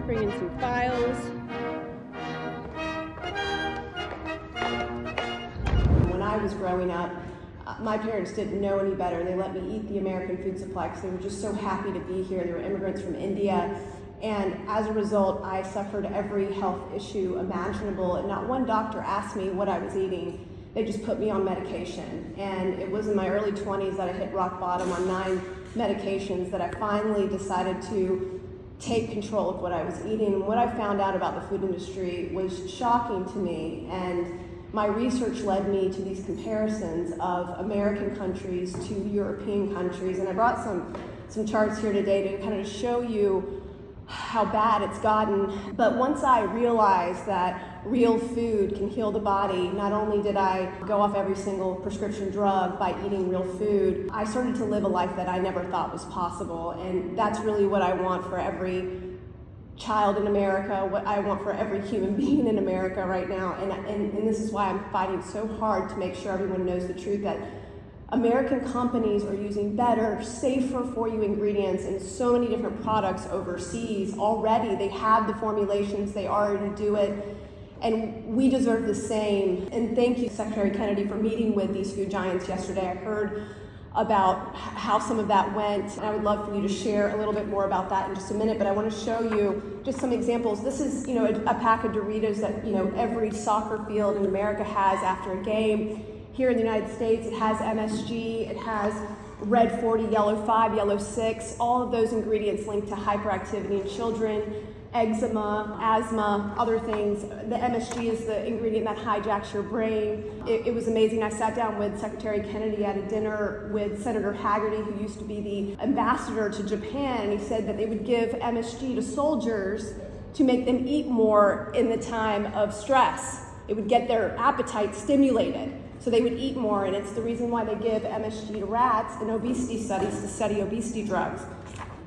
Bring in some files. When I was growing up, my parents didn't know any better. They let me eat the American food supply because they were just so happy to be here. They were immigrants from India. And as a result, I suffered every health issue imaginable. And not one doctor asked me what I was eating. They just put me on medication. And it was in my early 20s that I hit rock bottom on 9 medications that I finally decided to take control of what I was eating. And what I found out about the food industry was shocking to me. And my research led me to these comparisons of American countries to European countries. And I brought some charts here today to kind of show you how bad it's gotten. But once I realized that real food can heal the body, not only did I go off every single prescription drug by eating real food, I started to live a life that I never thought was possible. And that's really what I want for every child in America, what I want for every human being in America right now. And this is why I'm fighting so hard to make sure everyone knows the truth, that American companies are using better, safer for you ingredients in so many different products overseas already. They have the formulations, they already do it, and we deserve the same. And thank you, Secretary Kennedy, for meeting with these food giants yesterday. I heard about how some of that went, and I would love for you to share a little bit more about that in just a minute, but I want to show you just some examples. This is, a pack of Doritos that, every soccer field in America has after a game. Here in the United States, it has MSG, it has red 40, yellow 5, yellow 6, all of those ingredients linked to hyperactivity in children, eczema, asthma, other things. The MSG is the ingredient that hijacks your brain. It was amazing. I sat down with Secretary Kennedy at a dinner with Senator Haggerty, who used to be the ambassador to Japan, and he said that they would give MSG to soldiers to make them eat more in the time of stress. It would get their appetite stimulated, so they would eat more, and it's the reason why they give MSG to rats in obesity studies to study obesity drugs.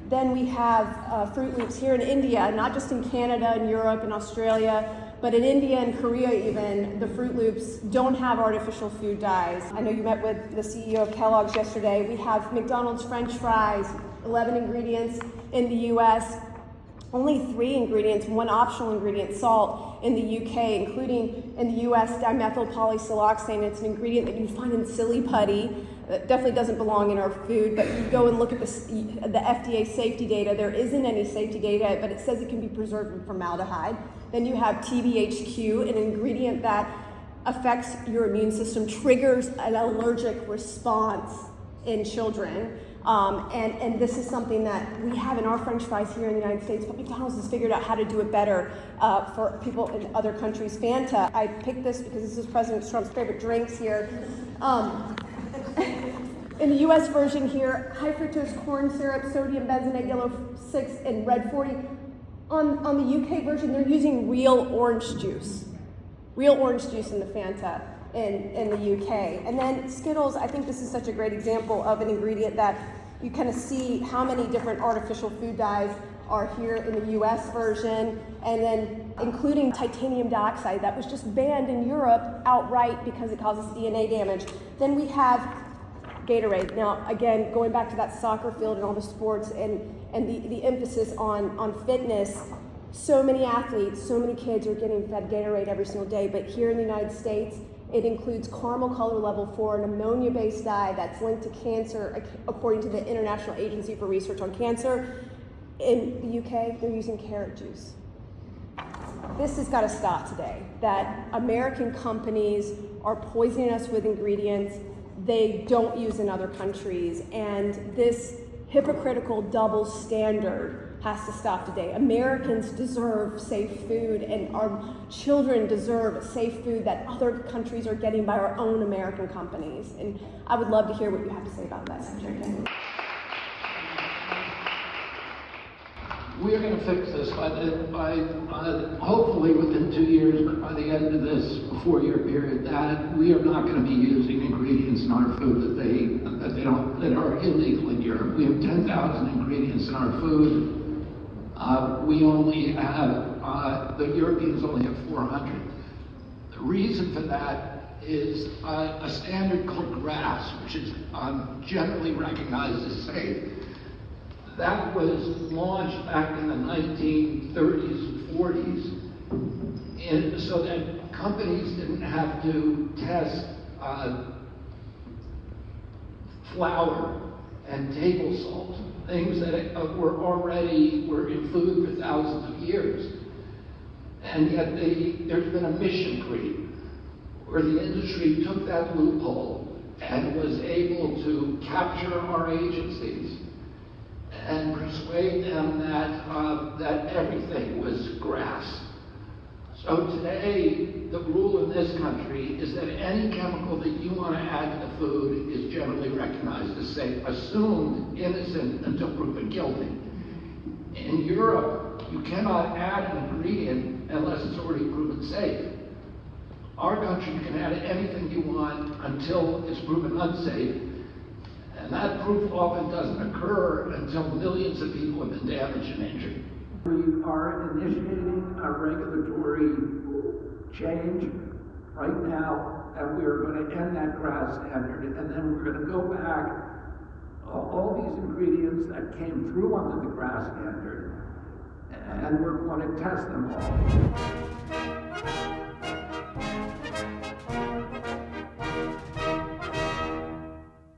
Then we have Fruit Loops here in India, not just in Canada and Europe and Australia, but in India and Korea even, the Fruit Loops don't have artificial food dyes. I know you met with the CEO of Kellogg's yesterday. We have McDonald's French fries, 11 ingredients in the US, only 3 ingredients, 1 optional ingredient, salt, in the UK, including in the US, dimethyl polysiloxane. It's an ingredient that you find in silly putty. That definitely doesn't belong in our food, but you go and look at the FDA safety data. There isn't any safety data, but it says it can be preserved in formaldehyde. Then you have TBHQ, an ingredient that affects your immune system, triggers an allergic response in children. And this is something that we have in our French fries here in the United States, but McDonald's has figured out how to do it better for people in other countries. Fanta, I picked this because this is President Trump's favorite drinks here. In the US version here, high fructose corn syrup, sodium benzenate, yellow 6, and red 40. On the UK version, they're using real orange juice. Real orange juice in the Fanta in the UK. And then Skittles, I think this is such a great example of an ingredient that you kind of see how many different artificial food dyes are here in the US version, and then including titanium dioxide that was just banned in Europe outright because it causes DNA damage. Then we have Gatorade. Now, again, going back to that soccer field and all the sports and the emphasis on fitness, so many athletes, so many kids are getting fed Gatorade every single day, but here in the United States, it includes caramel color level 4, an ammonia-based dye that's linked to cancer, according to the International Agency for Research on Cancer. In the UK, they're using carrot juice. This has got to stop today, that American companies are poisoning us with ingredients they don't use in other countries, and this hypocritical double standard has to stop today. Americans deserve safe food, and our children deserve safe food that other countries are getting by our own American companies. And I would love to hear what you have to say about that, Secretary Kennedy. We're going to fix this by hopefully within 2 years, but by the end of this 4-year period, that we are not going to be using ingredients in our food that are illegal in Europe. We have 10,000 ingredients in our food. We only have the Europeans only have 400. The reason for that is a standard called GRAS, which is generally recognized as safe. That was launched back in the 1930s and 40s, and so that companies didn't have to test flour and table salt, things that were in food for thousands of years. And yet there's been a mission creep where the industry took that loophole and was able to capture our agencies and persuade them that everything was grass. So today, the rule in this country is that any chemical that you want to add to the food is generally recognized as safe, assumed innocent until proven guilty. In Europe, you cannot add an ingredient unless it's already proven safe. Our country, you can add anything you want until it's proven unsafe, and that proof often doesn't occur until millions of people have been damaged and injured. We are initiating a regulatory change right now, and we are going to end that grass standard, and then we're going to go back all these ingredients that came through under the grass standard, and we're going to test them all.